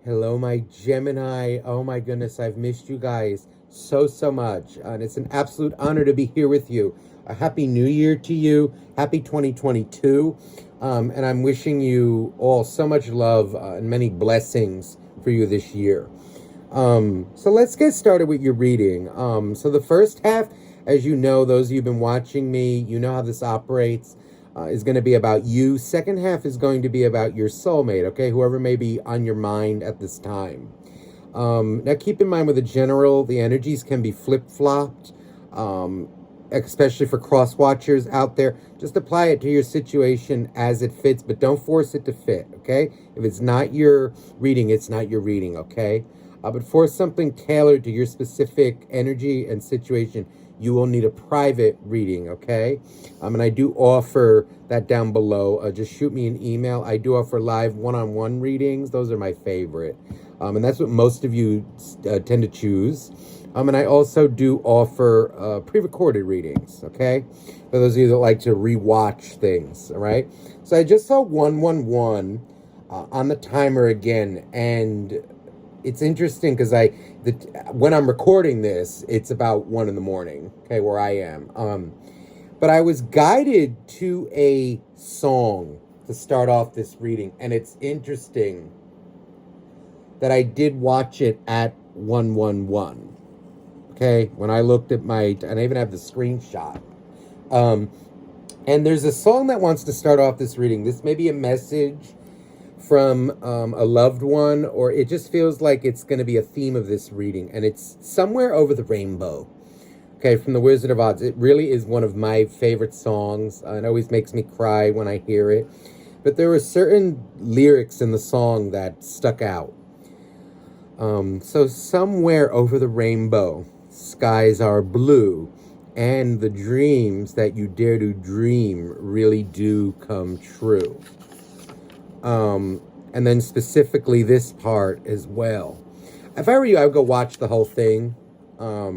Hello, my Gemini. Oh my goodness, I've missed you guys so much. And it's an absolute honor to be here with you. A happy new year to you. Happy 2022. And I'm wishing you all so much love and many blessings for you this year. So let's get started with your reading. So the first half, as you know, those of you who've been watching me, you know how this operates. Is going to be about you. Second half is going to be about your soulmate, okay? Whoever may be on your mind at this time. Now, keep in mind with the general, the energies can be flip-flopped, especially for cross-watchers out there. Just apply it to your situation as it fits, but don't force it to fit, okay? If it's not your reading, it's not your reading, okay? But for something tailored to your specific energy and situation, you will need a private reading, okay? And I do offer that down below. Just shoot me an email. I do offer live one-on-one readings. Those are my favorite. And that's what most of you tend to choose. And I also do offer pre-recorded readings, okay? For those of you that like to rewatch things, all right? So I just saw 111 on the timer again, and it's interesting because when I'm recording this, it's about 1 a.m, okay, where I am. But I was guided to a song to start off this reading, and it's interesting that I did watch it at 111. Okay, when I looked at and I even have the screenshot. And there's a song that wants to start off this reading. This may be a message from a loved one, or it just feels like it's going to be a theme of this reading, and it's Somewhere Over the Rainbow, okay, from the Wizard of Oz. It really is one of my favorite songs. It always makes me cry when I hear it, but there were certain lyrics in the song that stuck out. So somewhere over the rainbow, skies are blue, and the dreams that you dare to dream really do come true. And then specifically this part as well. If I were you, I would go watch the whole thing. But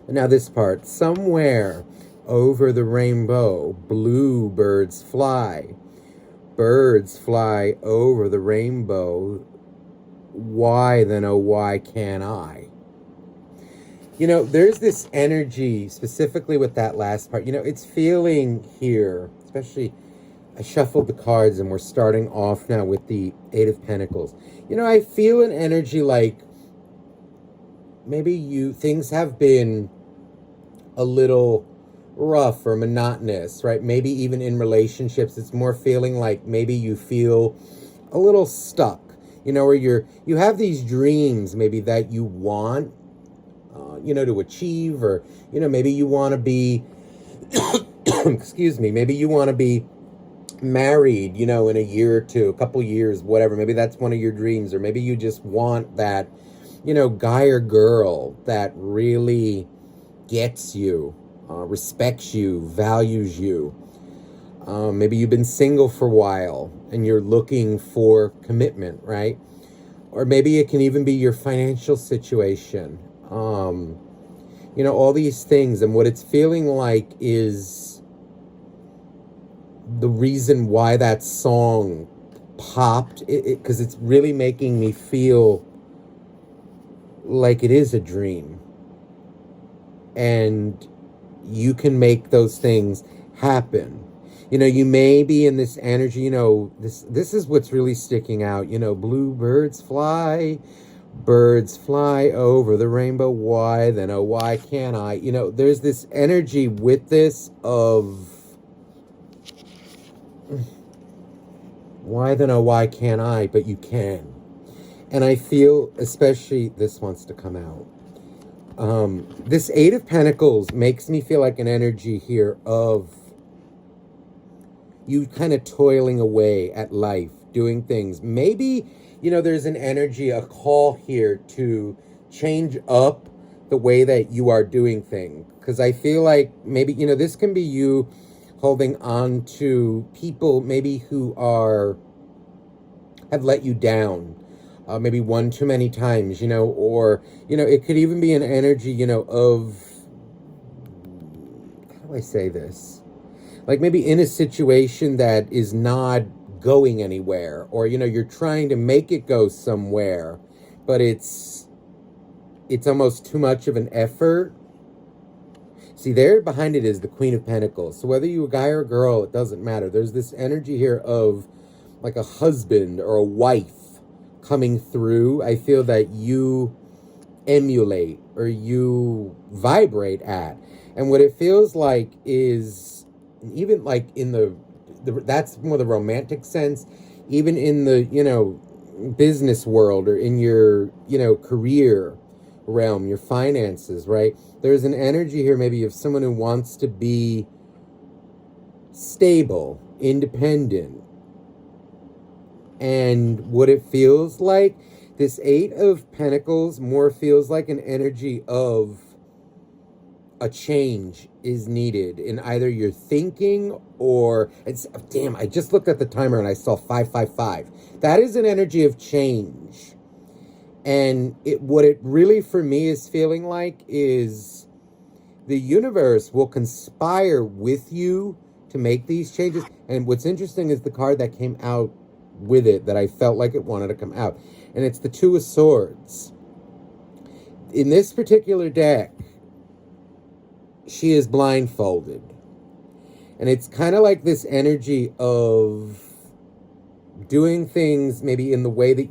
now this part. Somewhere over the rainbow, blue birds fly. Birds fly over the rainbow. Why then, oh, why can't I? You know, there's this energy, specifically with that last part. You know, it's feeling here, especially... I shuffled the cards and we're starting off now with the Eight of Pentacles. You know, I feel an energy like maybe things have been a little rough or monotonous, right? Maybe even in relationships, it's more feeling like maybe you feel a little stuck, you know, where you have these dreams maybe that you want, to achieve, or, maybe you want to be, excuse me, maybe you want to be married, in a year or two, a couple years, whatever. Maybe that's one of your dreams, or maybe you just want that, guy or girl that really gets you, respects you, values you. Maybe you've been single for a while and you're looking for commitment, right? Or maybe it can even be your financial situation. All these things, and what it's feeling like is the reason why that song popped, because it's really making me feel like it is a dream, and you can make those things happen. You may be in this energy, this is what's really sticking out. Blue birds fly over the rainbow. Why then, oh, why can't I? There's this energy with this of why then, oh, why can't I? But you can. And I feel, especially, this wants to come out. This Eight of Pentacles makes me feel like an energy here of you kind of toiling away at life, doing things. Maybe, there's an energy, a call here to change up the way that you are doing things. Because I feel like maybe, this can be you holding on to people maybe who have let you down, maybe one too many times, or, it could even be an energy, of, how do I say this? Like maybe in a situation that is not going anywhere, or you're trying to make it go somewhere, but it's almost too much of an effort. See, there behind it is the Queen of Pentacles. So whether you're a guy or a girl, it doesn't matter. There's this energy here of like a husband or a wife coming through. I feel that you emulate or you vibrate at. And what it feels like is, even like in the that's more the romantic sense, even in the, business world or in your, career realm, your finances, right? There's an energy here maybe of someone who wants to be stable, independent. And what it feels like, this Eight of Pentacles more feels like an energy of a change is needed in either your thinking or damn, I just looked at the timer and I saw 555. That is an energy of change. And what it really for me is feeling like is the universe will conspire with you to make these changes. And what's interesting is the card that came out with it that I felt like it wanted to come out. And it's the Two of Swords. In this particular deck, she is blindfolded. And it's kind of like this energy of doing things maybe in the way that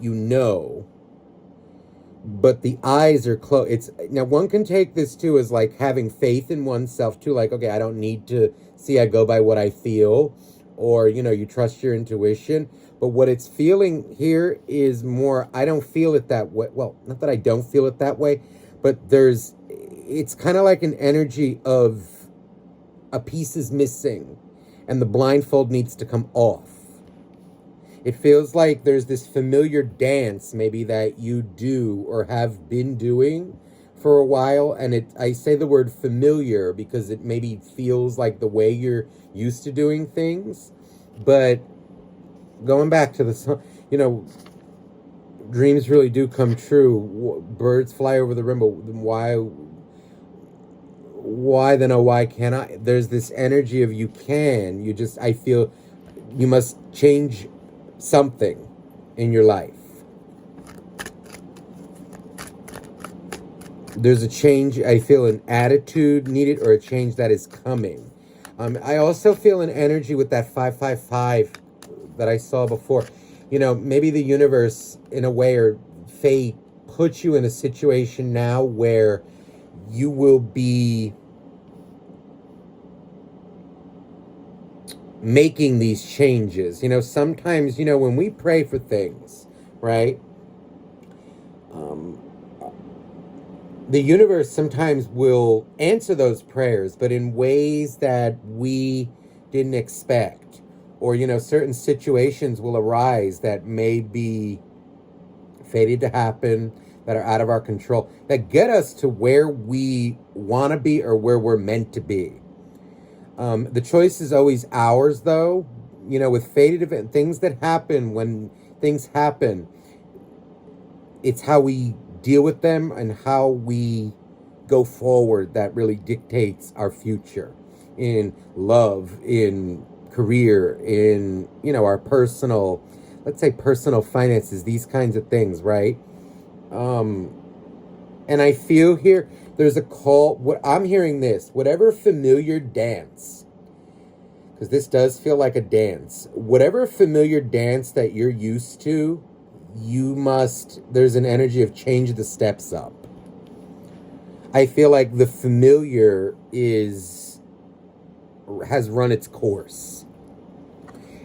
but the eyes are closed. Now one can take this too as like having faith in oneself too, like, okay, I don't need to see, I go by what I feel, or you trust your intuition. But what it's feeling here is more, I don't feel it that way. Well, not that I don't feel it that way, but it's kind of like an energy of a piece is missing and the blindfold needs to come off. It feels like there's this familiar dance maybe that you do or have been doing for a while. And I say the word familiar because it maybe feels like the way you're used to doing things. But going back to the, dreams really do come true. Birds fly over the rainbow. Why then, oh, why can't I? There's this energy of I feel you must change something in your life. There's a change, I feel an attitude needed or a change that is coming. I also feel an energy with that 555 that I saw before. Maybe the universe in a way or fate puts you in a situation now where you will be making these changes. Sometimes, when we pray for things, right? The universe sometimes will answer those prayers, but in ways that we didn't expect. Or, certain situations will arise that may be fated to happen, that are out of our control, that get us to where we want to be or where we're meant to be. The choice is always ours, though. With fated event, things that happen, when things happen, it's how we deal with them and how we go forward that really dictates our future in love, in career, in, our personal, let's say personal finances, these kinds of things, right? And I feel here, there's a call, what I'm hearing this, whatever familiar dance, because this does feel like a dance, whatever familiar dance that you're used to, there's an energy of change the steps up. I feel like the familiar has run its course.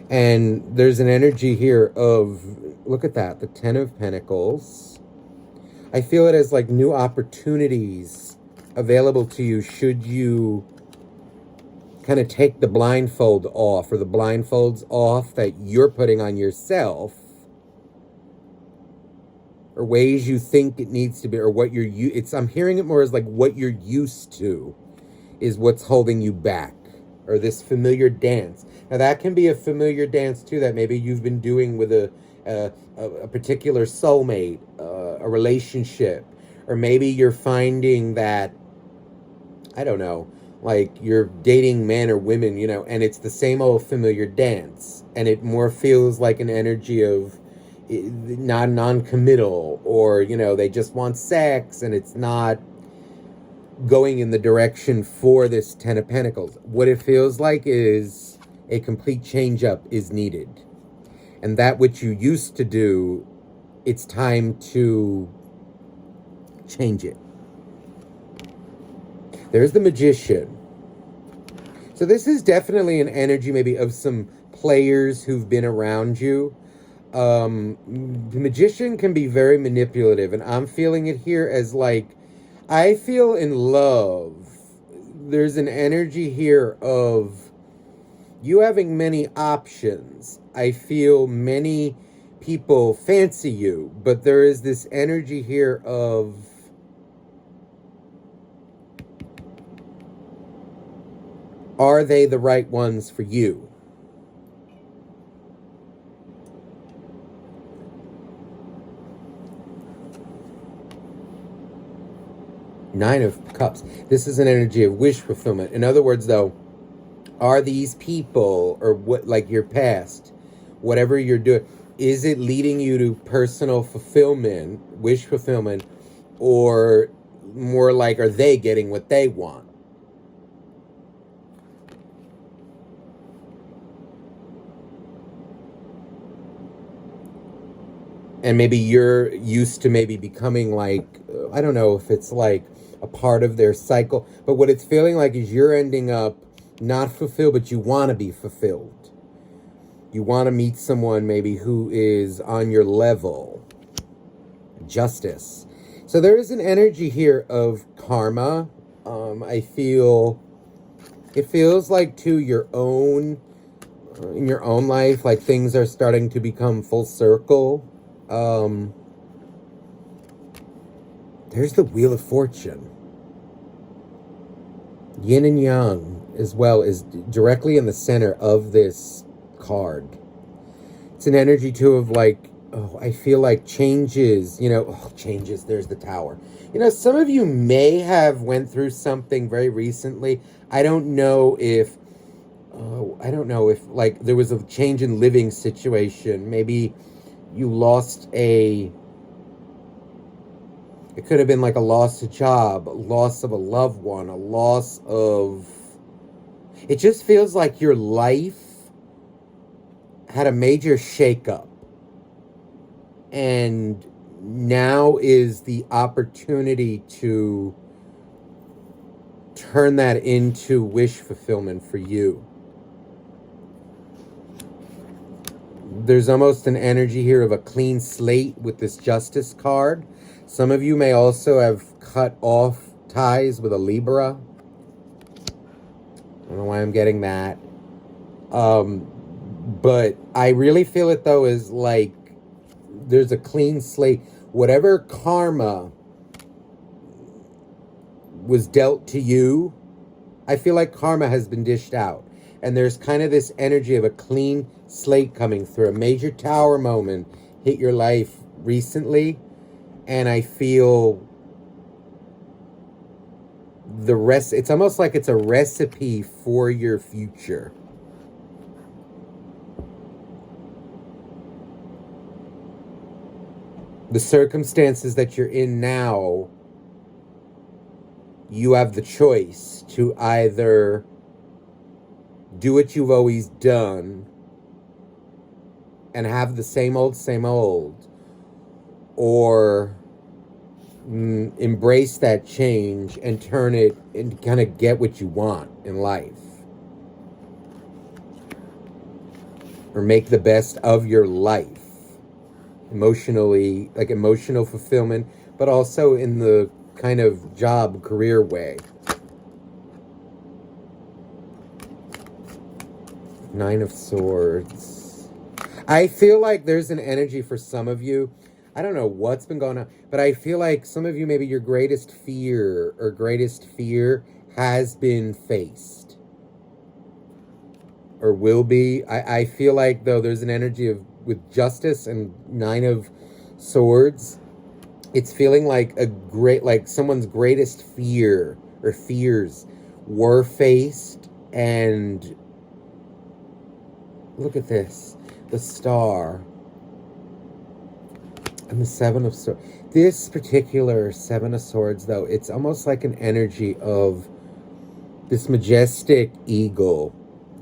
And there's an energy here of, look at that, the 10 of Pentacles. I feel it as like new opportunities available to you should you kind of take the blindfold off, or the blindfolds off that you're putting on yourself, or ways you think it needs to be, or what I'm hearing it more as like what you're used to is what's holding you back, or this familiar dance. Now that can be a familiar dance too that maybe you've been doing with a particular soulmate, a relationship, or maybe you're finding that, I don't know, like you're dating men or women, you know, and it's the same old familiar dance, and it more feels like an energy of not non-committal, or you know, they just want sex and it's not going in the direction for this Ten of Pentacles. What it feels like is a complete change up is needed, and that which you used to do, it's time to change it. There's the Magician. So this is definitely an energy maybe of some players who've been around you. The Magician can be very manipulative, and I'm feeling it here as like, I feel in love. There's an energy here of you having many options. I feel many people fancy you, but there is this energy here of are they the right ones for you? Nine of Cups. This is an energy of wish fulfillment. In other words, though, are these people, or what, like your past, whatever you're doing, is it leading you to personal fulfillment, wish fulfillment, or more like, are they getting what they want? And maybe you're used to maybe becoming like, I don't know if it's like a part of their cycle, but what it's feeling like is you're ending up not fulfilled, but you want to be fulfilled. You want to meet someone maybe who is on your level. Justice. So there is an energy here of karma. I feel, it feels like to your own, in your own life, like things are starting to become full circle. There's the Wheel of Fortune. Yin and Yang as well is directly in the center of this card. It's an energy too of like, oh, I feel like changes, you know, changes, there's the Tower. You know, some of you may have went through something very recently. I don't know if like there was a change in living situation. Maybe you lost it could have been like a loss of job, a loss of a loved one, a loss of, it just feels like your life had a major shakeup. And now is the opportunity to turn that into wish fulfillment for you. There's almost an energy here of a clean slate with this Justice card. Some of you may also have cut off ties with a Libra. I don't know why I'm getting that. But I really feel it, though, is like there's a clean slate. Whatever karma was dealt to you, I feel like karma has been dished out. And there's kind of this energy of a clean slate coming through. A major Tower moment hit your life recently. And I feel the rest, it's almost like it's a recipe for your future. The circumstances that you're in now, you have the choice to either do what you've always done and have the same old, or embrace that change and turn it and kind of get what you want in life, or make the best of your life emotionally, like emotional fulfillment, but also in the kind of job career way. Nine of Swords. I feel like there's an energy for some of you. I don't know what's been going on, but I feel like some of you, maybe your greatest fear has been faced or will be. I feel like, though, there's an energy of, with Justice and Nine of Swords, it's feeling like like someone's greatest fear or fears war-faced, and look at this. The Star and the Seven of Swords. This particular Seven of Swords, though, it's almost like an energy of this majestic eagle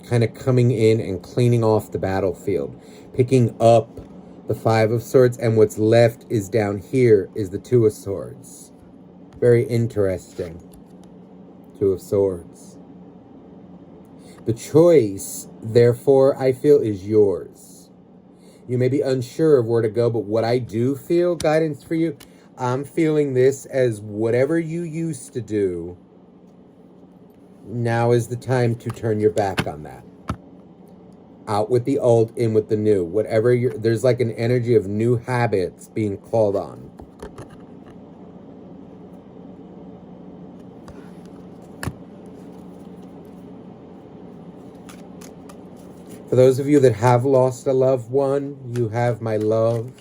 kind of coming in and cleaning off the battlefield, picking up the Five of Swords, and what's left is down here is the Two of Swords. Very interesting. Two of Swords. The choice, therefore, I feel is yours. You may be unsure of where to go, but what I do feel, guidance for you, I'm feeling this as whatever you used to do, now is the time to turn your back on that. Out with the old, in with the new. Whatever there's like an energy of new habits being called on. For those of you that have lost a loved one, you have my love.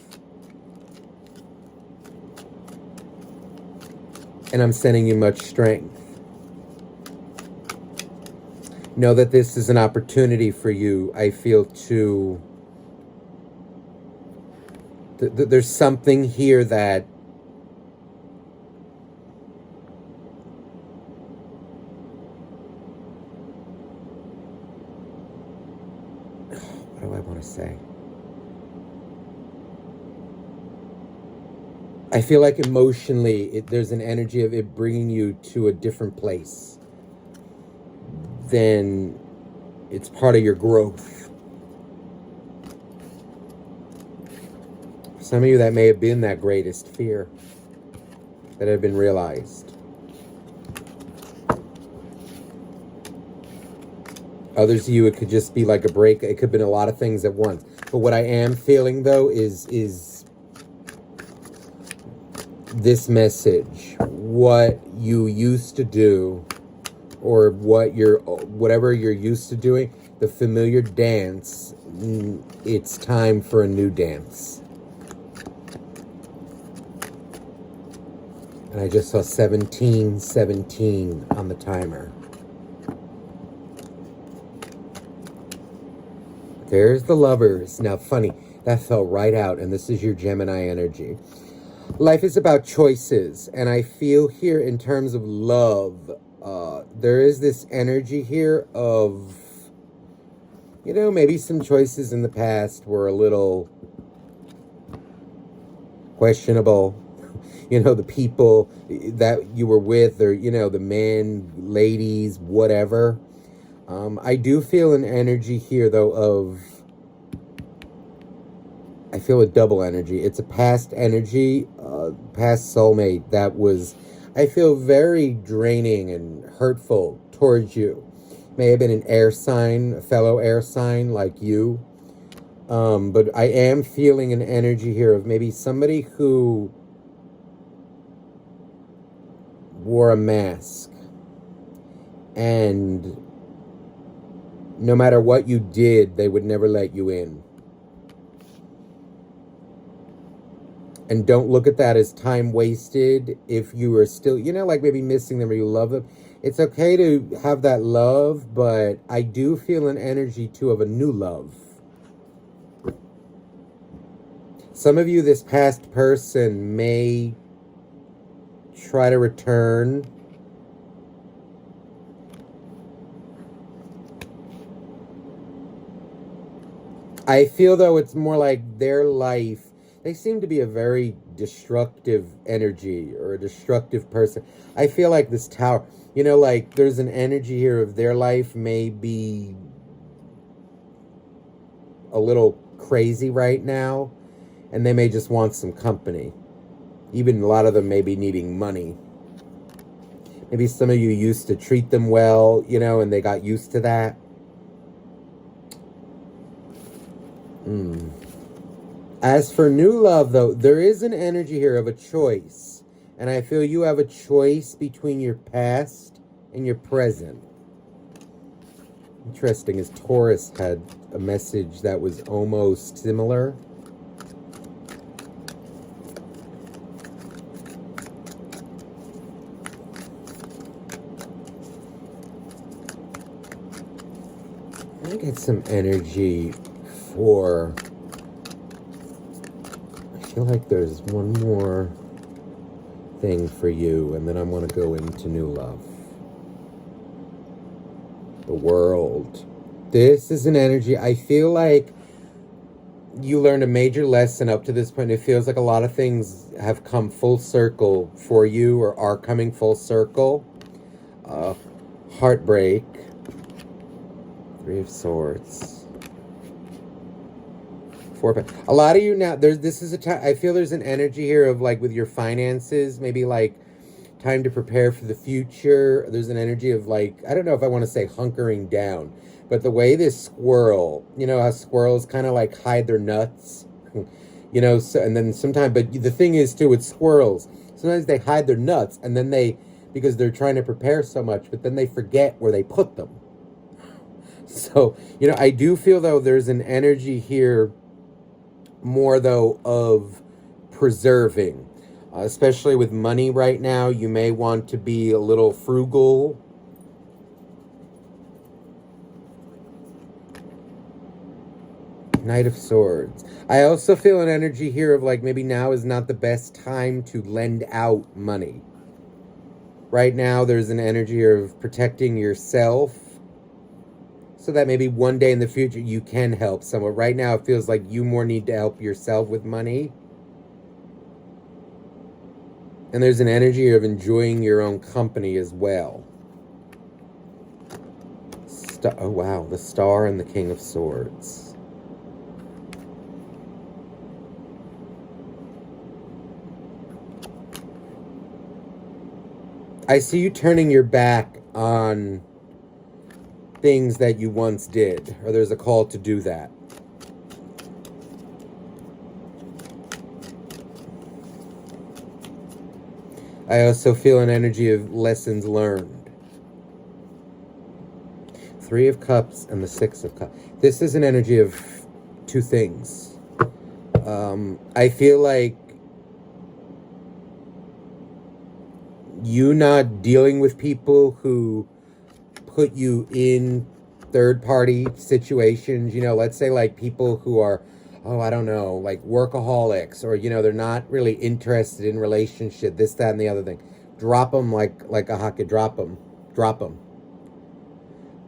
And I'm sending you much strength. Know that this is an opportunity for you, I feel, to... There's something here that... What do I want to say? I feel like emotionally, there's an energy of it bringing you to a different place. Then it's part of your growth. For some of you, that may have been that greatest fear that had been realized. Others of you, it could just be like a break. It could have been a lot of things at once. But what I am feeling, though, is this message. What you used to do, or whatever you're used to doing, the familiar dance, it's time for a new dance. And I just saw 1717 on the timer. There's the Lovers. Now, funny, that fell right out, and this is your Gemini energy. Life is about choices, and I feel here in terms of love, there is this energy here of, you know, maybe some choices in the past were a little questionable. You know, the people that you were with, or, you know, the men, ladies, whatever. I do feel an energy here, though, of... I feel a double energy. It's a past energy, past soulmate that was, I feel, very draining and hurtful towards you. May have been an air sign, a fellow air sign like you. But I am feeling an energy here of maybe somebody who wore a mask. And no matter what you did, they would never let you in. And don't look at that as time wasted if you are still, you know, like maybe missing them or you love them. It's okay to have that love, but I do feel an energy, too, of a new love. Some of you, this past person may try to return. I feel, though, it's more like their life. They seem to be a very destructive energy or a destructive person. I feel like this Tower, you know, like there's an energy here of their life may be a little crazy right now, and they may just want some company. Even a lot of them may be needing money. Maybe some of you used to treat them well, you know, and they got used to that. As for new love, though, there is an energy here of a choice. And I feel you have a choice between your past and your present. Interesting, as Taurus had a message that was almost similar. me get some energy for... I feel like there's one more thing for you, and then I want to go into new love. The World. This is an energy, I feel like you learned a major lesson up to this point. It feels like a lot of things have come full circle for you, or are coming full circle. Heartbreak. Three of Swords. A lot of you now, this is a time, I feel there's an energy here of like with your finances, maybe like time to prepare for the future. There's an energy of like, I don't know if I want to say hunkering down, but the way this squirrel, you know how squirrels kind of like hide their nuts, you know, so, and then sometimes, but the thing is too with squirrels, sometimes they hide their nuts and then because they're trying to prepare so much, but then they forget where they put them. So, you know, I do feel though there's an energy here more though of preserving, especially with money right now. You may want to be a little frugal. Knight of Swords. I also feel an energy here of like maybe now is not the best time to lend out money. Right now there's an energy here of protecting yourself, so that maybe one day in the future you can help someone. Right now it feels like you more need to help yourself with money. And there's an energy of enjoying your own company as well. Oh wow, the Star and the King of Swords. I see you turning your back on things that you once did, or there's a call to do that. I also feel an energy of lessons learned. Three of Cups and the Six of Cups. This is an energy of two things. I feel like you not dealing with people who put you in third-party situations, you know, let's say like people who are, oh, I don't know, like workaholics, or, you know, they're not really interested in relationship, this, that, and the other thing. Drop them like a hockey, drop them.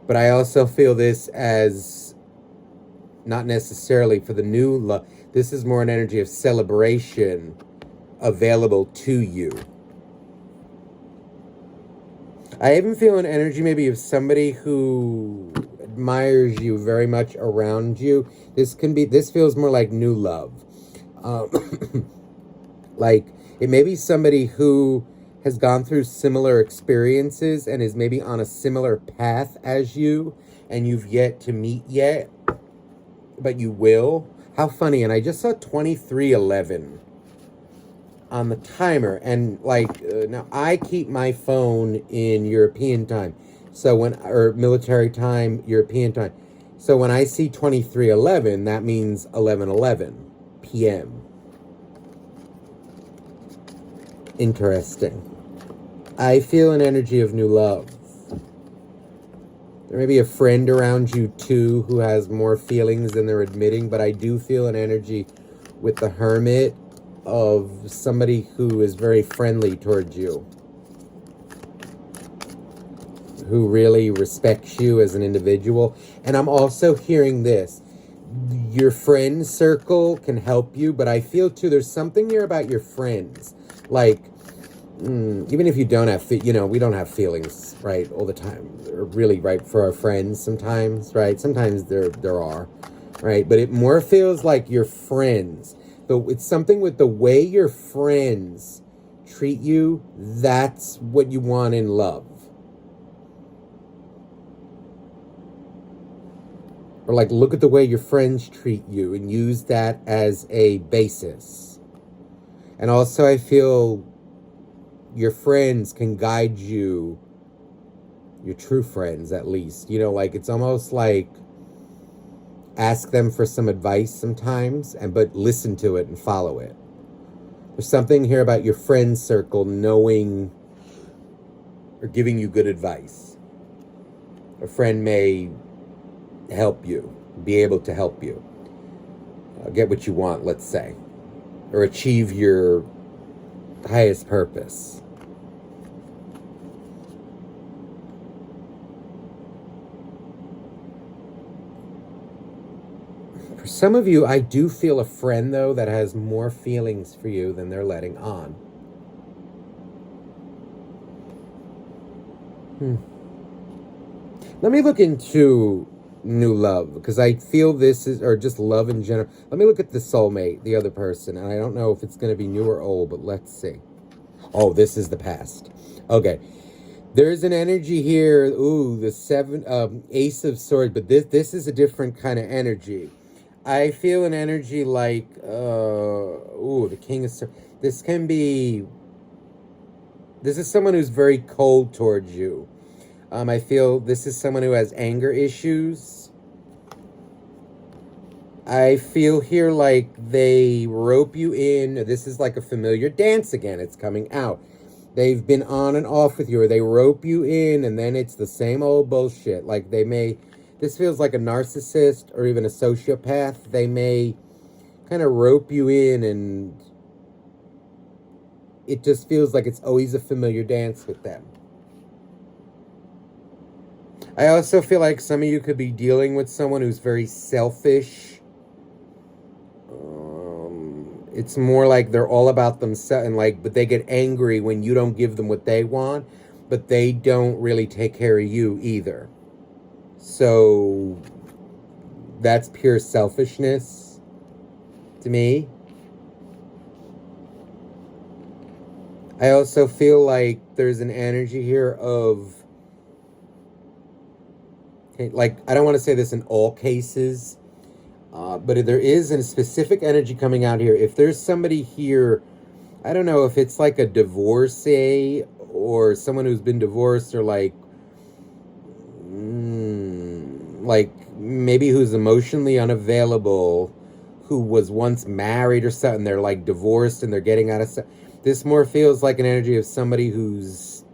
But I also feel this as not necessarily for the new love. This is more an energy of celebration available to you. I even feel an energy maybe of somebody who admires you very much around you. This feels more like new love. Like it may be somebody who has gone through similar experiences and is maybe on a similar path as you, and you've yet to meet yet, but you will. How funny. And I just saw 2311 on the timer, and like now I keep my phone in European time, so or military time, European time, so when I see 2311, that means 11:11 p.m. Interesting. I feel an energy of new love. There may be a friend around you too who has more feelings than they're admitting, but I do feel an energy with the Hermit of somebody who is very friendly towards you, who really respects you as an individual. And I'm also hearing this. Your friend circle can help you, but I feel too there's something here about your friends. Like, even if you don't have, we don't have feelings, right, all the time. Or really, right, for our friends sometimes, right? Sometimes there are, right? But it more feels like your friends. It's something with the way your friends treat you. That's what you want in love. Or like, look at the way your friends treat you and use that as a basis. And also I feel your friends can guide you, your true friends at least. You know, like it's almost like ask them for some advice sometimes, but listen to it and follow it. There's something here about your friend circle knowing or giving you good advice. A friend may help you, be able to help you get what you want, let's say, or achieve your highest purpose. For some of you, I do feel a friend, though, that has more feelings for you than they're letting on. Let me look into new love, because I feel this is, or just love in general. Let me look at the soulmate, the other person, and I don't know if it's going to be new or old, but let's see. Oh, this is the past. Okay. There's an energy here. Ooh, the Ace of Swords, but this is a different kind of energy. I feel an energy like, the King of Swords. This is someone who's very cold towards you. I feel this is someone who has anger issues. I feel here like they rope you in. This is like a familiar dance again. It's coming out. They've been on and off with you, or they rope you in, and then it's the same old bullshit. Like this feels like a narcissist or even a sociopath. They may kind of rope you in, and it just feels like it's always a familiar dance with them. I also feel like some of you could be dealing with someone who's very selfish. It's more like they're all about themselves, and but they get angry when you don't give them what they want, but they don't really take care of you either. So that's pure selfishness to me. I also feel like there's an energy here of, like, I don't want to say this in all cases, but there is a specific energy coming out here. If there's somebody here, I don't know if it's like a divorcee or someone who's been divorced, or like maybe who's emotionally unavailable, who was once married or something. They're like divorced and they're getting out of stuff. This more feels like an energy of somebody who's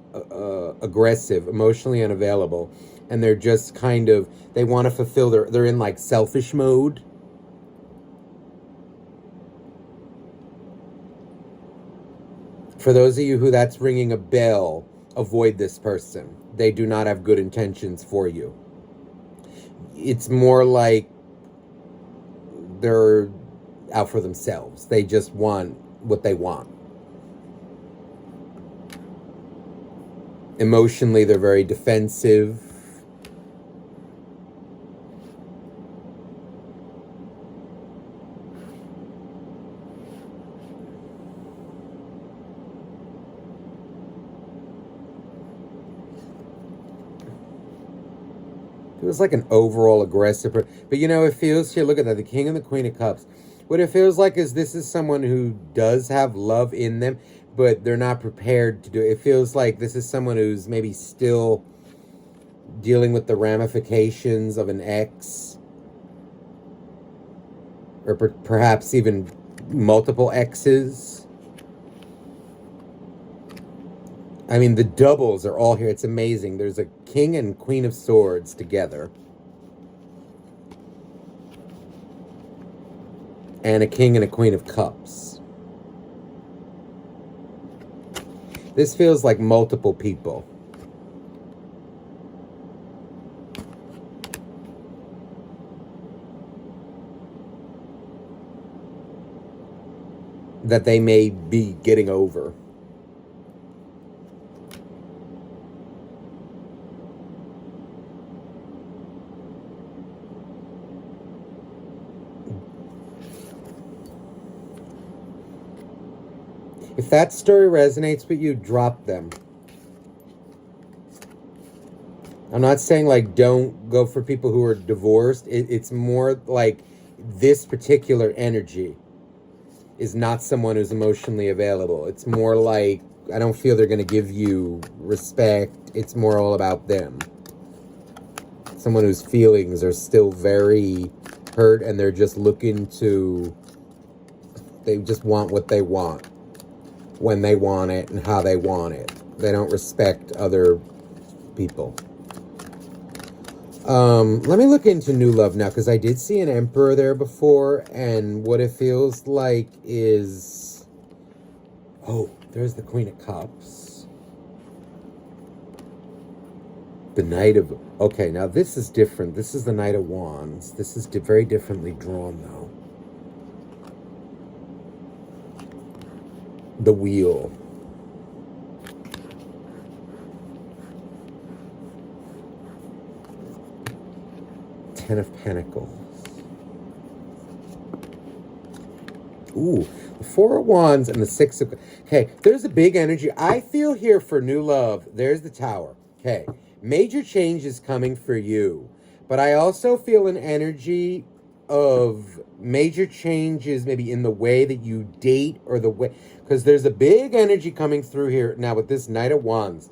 aggressive, emotionally unavailable, and they're just kind of, they want to fulfill they're in like selfish mode. For those of you who that's ringing a bell, avoid this person. They do not have good intentions for you. It's more like they're out for themselves. They just want what they want. Emotionally, they're very defensive. It was like an overall aggressive, but it feels here, look at that, the King and the Queen of Cups. What it feels like is this is someone who does have love in them, but they're not prepared to do it. It feels like this is someone who's maybe still dealing with the ramifications of an ex, or perhaps even multiple exes. I mean, the doubles are all here. It's amazing. There's a King and Queen of Swords together, and a King and a Queen of Cups. This feels like multiple people. That they may be getting over. If that story resonates with you, drop them. I'm not saying like don't go for people who are divorced. It's more like this particular energy is not someone who's emotionally available. It's more like, I don't feel they're going to give you respect. It's more all about them. Someone whose feelings are still very hurt, and they're just looking to, they just want what they want, when they want it and how they want it. They don't respect other people. Let me look into new love now, because I did see an emperor there before, and what it feels like is... Oh, there's the Queen of Cups. The Knight of... Okay, now this is different. This is the Knight of Wands. This is very differently drawn, though. The Wheel. Ten of Pentacles. Ooh, the Four of Wands and the Six of... Okay, there's a big energy. I feel here for new love. There's the Tower. Okay, major change is coming for you. But I also feel an energy of major changes maybe in the way that you date or the way... Because there's a big energy coming through here now with this Knight of Wands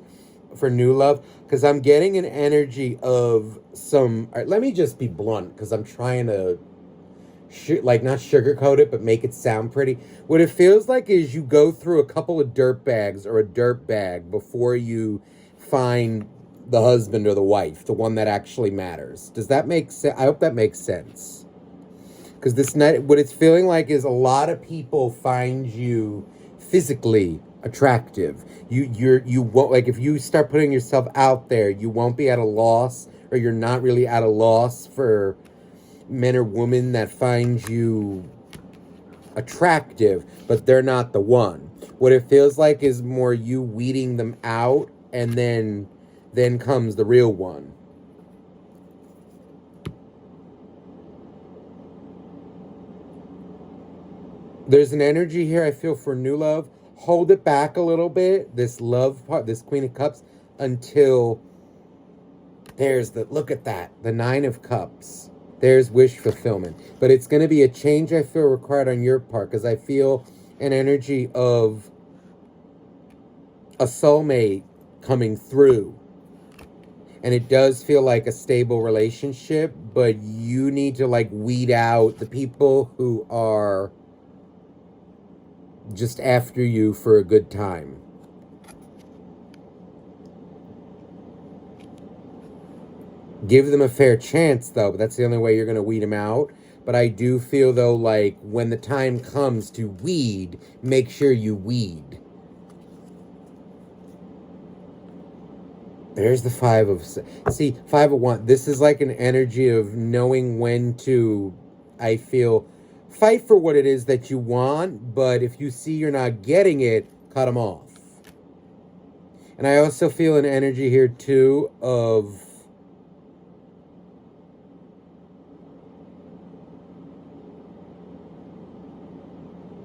for new love, because I'm getting an energy of some... All right, let me just be blunt, because I'm trying to like not sugarcoat it, but make it sound pretty. What it feels like is you go through a couple of dirt bags or a dirt bag before you find the husband or the wife, the one that actually matters. Does that make sense? I hope that makes sense. Because this night, what it's feeling like is a lot of people find you physically attractive. You won't, like, if you start putting yourself out there, you won't be at a loss, or you're not really at a loss for men or women that find you attractive, but they're not the one. What it feels like is more you weeding them out, and then comes the real one. There's an energy here I feel for new love. Hold it back a little bit, this love part, this Queen of Cups, until there's the, look at that, the Nine of Cups. There's wish fulfillment. But it's going to be a change I feel required on your part, because I feel an energy of a soulmate coming through. And it does feel like a stable relationship, but you need to like weed out the people who are just after you for a good time. Give them a fair chance, though, but that's the only way you're going to weed them out. But I do feel, though, like when the time comes to weed, make sure you weed. There's the Five of... See, Five of Wands. This is like an energy of knowing when to, I feel, fight for what it is that you want, but if you see you're not getting it, cut them off. And I also feel an energy here, too, of...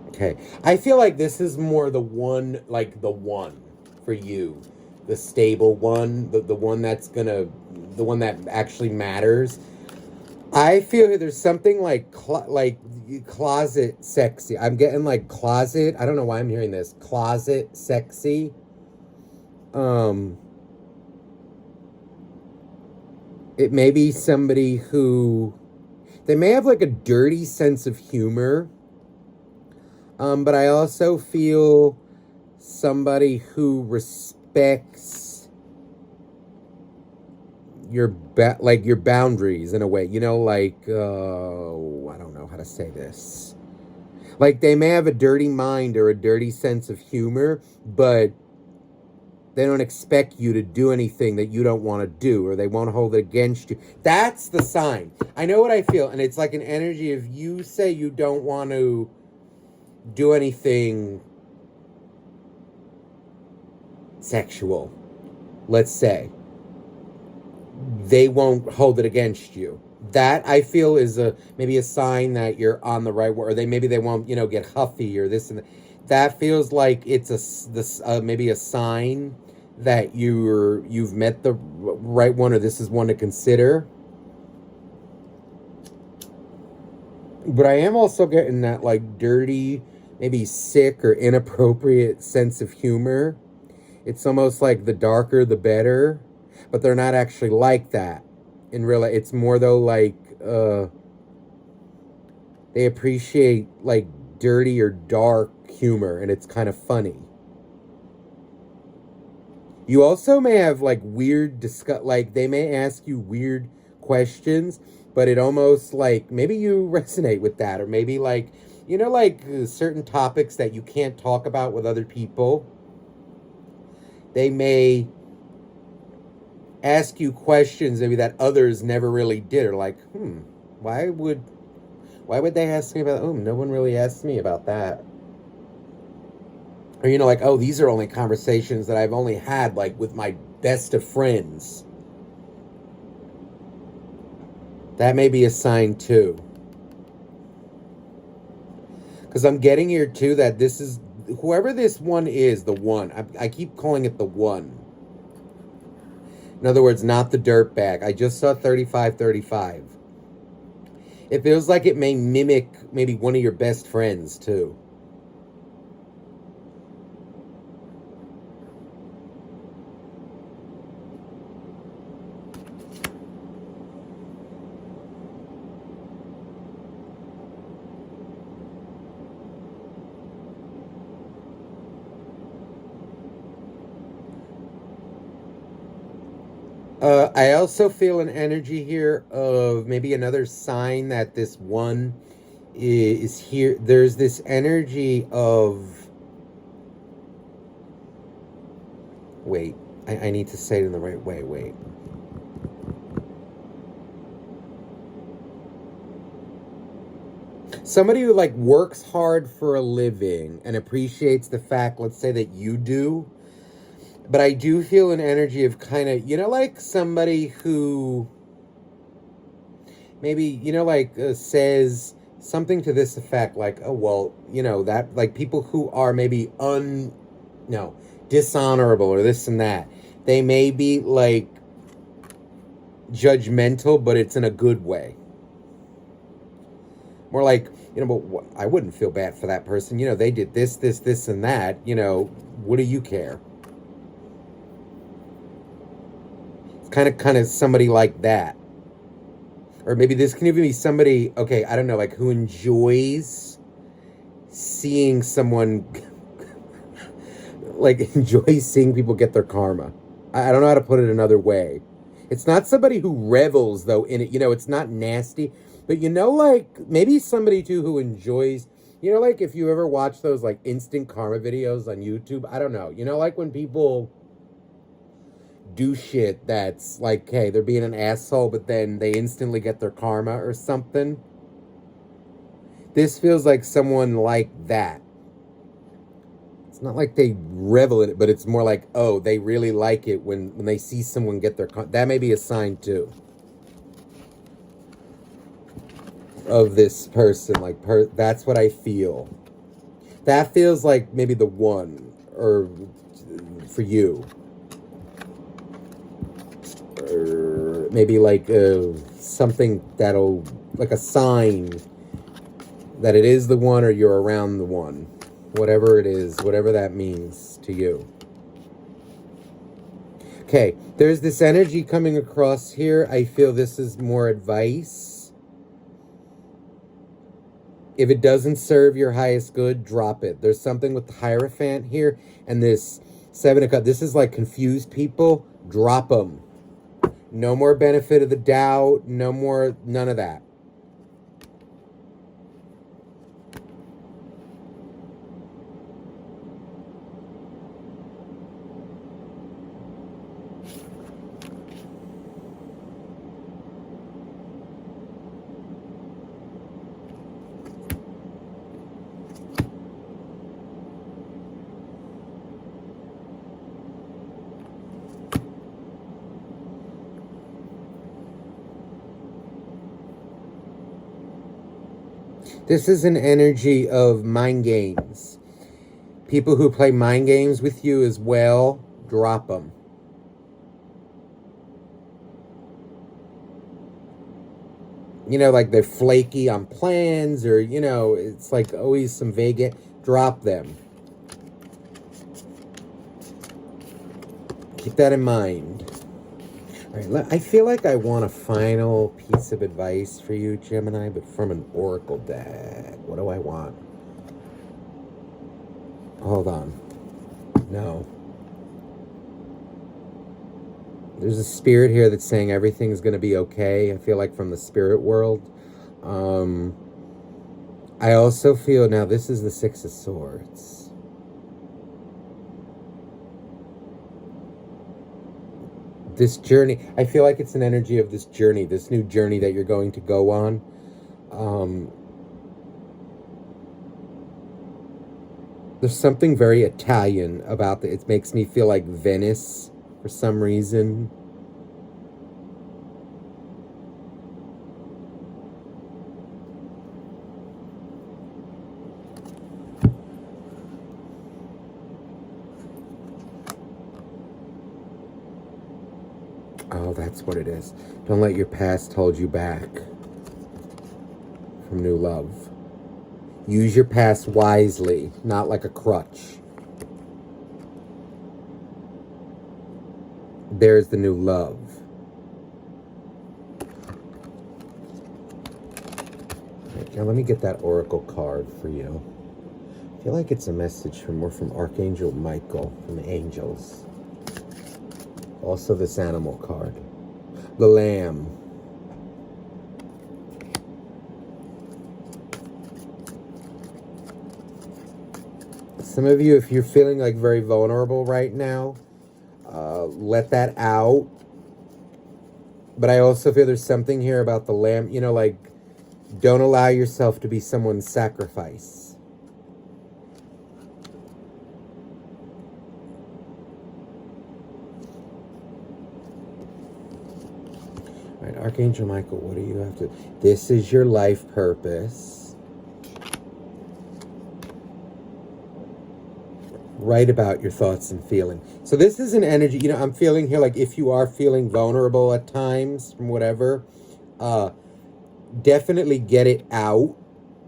Okay, I feel like this is more the one, like the one for you. The stable one, the one that's gonna, the one that actually matters. I feel there's something like closet sexy. I'm getting like closet. I don't know why I'm hearing this. Closet sexy. It may be somebody who, they may have like a dirty sense of humor. But I also feel somebody who respects your your boundaries in a way. You know, like, I don't know how to say this. Like, they may have a dirty mind or a dirty sense of humor, but they don't expect you to do anything that you don't want to do, or they won't hold it against you. That's the sign. I know what I feel, and it's like an energy if you say you don't want to do anything sexual, let's say, they won't hold it against you. That I feel is maybe a sign that you're on the right way, or maybe they won't, get huffy or this and that. That feels like it's maybe a sign that you've met the right one, or this is one to consider. But I am also getting that like dirty, maybe sick or inappropriate sense of humor. It's almost like the darker the better, but they're not actually like that in real life. It's more though like they appreciate like dirty or dark humor, and it's kind of funny. You also may have like weird like they may ask you weird questions, but it almost like maybe you resonate with that, or maybe like, you know, like certain topics that you can't talk about with other people. They may ask you questions maybe that others never really did, or like, why would they ask me about, oh, no one really asked me about that. Or, you know, like, oh, these are only conversations that I've only had, like, with my best of friends. That may be a sign, too. Because I'm getting here, too, that this is, whoever this one is, the one. I keep calling it the one. In other words, not the dirtbag. I just saw 3535. It feels like it may mimic maybe one of your best friends, too. I also feel an energy here of maybe another sign that this one is here. There's this energy of... Wait, I need to say it in the right way. Wait. Somebody who like works hard for a living and appreciates the fact, let's say, that you do. But I do feel an energy of kind of, you know, like somebody who maybe, you know, like says something to this effect, like, oh, well, you know, that, like people who are maybe dishonorable or this and that. They may be like judgmental, but it's in a good way. More like, you know, but I wouldn't feel bad for that person. You know, they did this, and that. You know, what do you care? Kind of somebody like that. Or maybe this can even be somebody, okay, I don't know, like who enjoys seeing someone, like enjoys seeing people get their karma. I don't know how to put it another way. It's not somebody who revels, though, in it. You know, it's not nasty. But, you know, like maybe somebody, too, who enjoys, you know, like if you ever watch those, like, instant karma videos on YouTube. I don't know. You know, like when people do shit that's like, hey, they're being an asshole, but then they instantly get their karma or something. This feels like someone like that. It's not like they revel in it, but it's more like, oh, they really like it when they see someone get their karma. That may be a sign, too, of this person. Like, that's what I feel. That feels like maybe the one, or for you. Or maybe like something that'll, like a sign that it is the one or you're around the one. Whatever it is, whatever that means to you. Okay, there's this energy coming across here. I feel this is more advice. If it doesn't serve your highest good, drop it. There's something with the Hierophant here and this Seven of Cups. This is like confused people. Drop them. No more benefit of the doubt. No more, none of that. This is an energy of mind games. People who play mind games with you as well, drop them. You know, like they're flaky on plans, or, you know, it's like always some vague... Drop them. Keep that in mind. All right, I feel like I want a final piece of advice for you, Gemini, but from an oracle deck. What do I want? Hold on. No. There's a spirit here that's saying everything's going to be okay. I feel like from the spirit world. I also feel, now this is the Six of Swords. This journey, I feel like it's an energy of this journey, this new journey that you're going to go on. There's something very Italian about it. It makes me feel like Venice for some reason. Oh, that's what it is. Don't let your past hold you back from new love. Use your past wisely, not like a crutch. There's the new love. Right, now let me get that oracle card for you. I feel like it's a message from Archangel Michael, from the angels. Also this animal card. The lamb. Some of you, if you're feeling like very vulnerable right now, let that out. But I also feel there's something here about the lamb, you know, like, don't allow yourself to be someone's sacrifice. All right, Archangel Michael, what do you have to... This is your life purpose. Write about your thoughts and feelings. So this is an energy, you know, I'm feeling here like if you are feeling vulnerable at times from whatever, definitely get it out.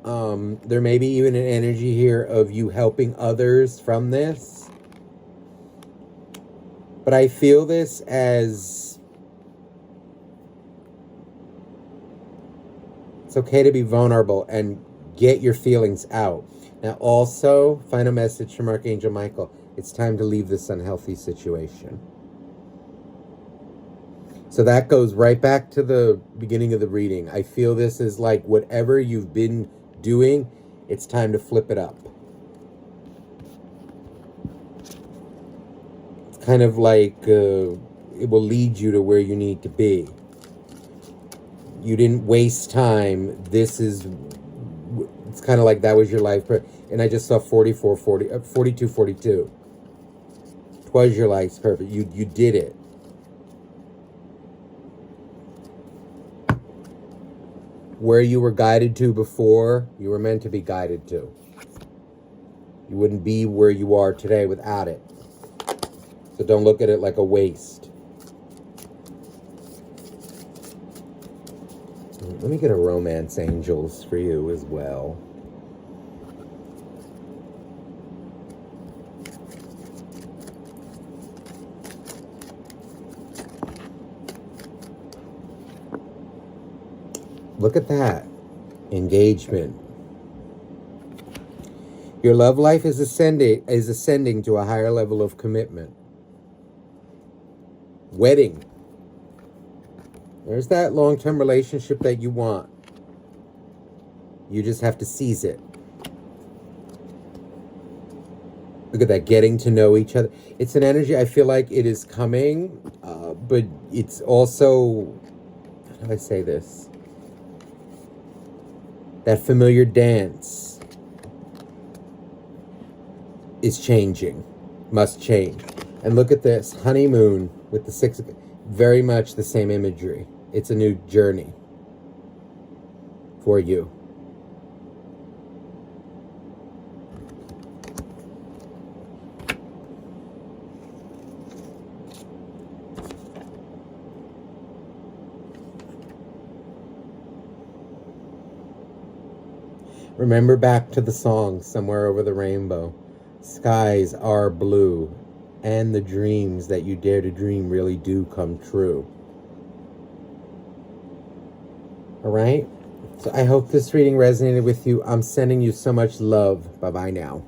There may be even an energy here of you helping others from this. But I feel this as it's okay to be vulnerable and get your feelings out. Now also, final message from Archangel Michael. It's time to leave this unhealthy situation. So that goes right back to the beginning of the reading. I feel this is like whatever you've been doing, it's time to flip it up. It's kind of like it will lead you to where you need to be. You didn't waste time. This is... It's kind of like that was your life. And I just saw 42, 42. 'Twas your life's purpose. You did it. Where you were guided to before, you were meant to be guided to. You wouldn't be where you are today without it. So don't look at it like a waste. Let me get a romance angels for you as well. Look at that. Engagement. Your love life is ascending to a higher level of commitment. Wedding. There's that long-term relationship that you want. You just have to seize it. Look at that, getting to know each other. It's an energy, I feel like it is coming, but it's also, how do I say this? That familiar dance is changing, must change. And look at this, honeymoon with the six, very much the same imagery. It's a new journey for you. Remember back to the song, Somewhere Over the Rainbow. Skies are blue, and the dreams that you dare to dream really do come true. All right? So I hope this reading resonated with you. I'm sending you so much love. Bye-bye now.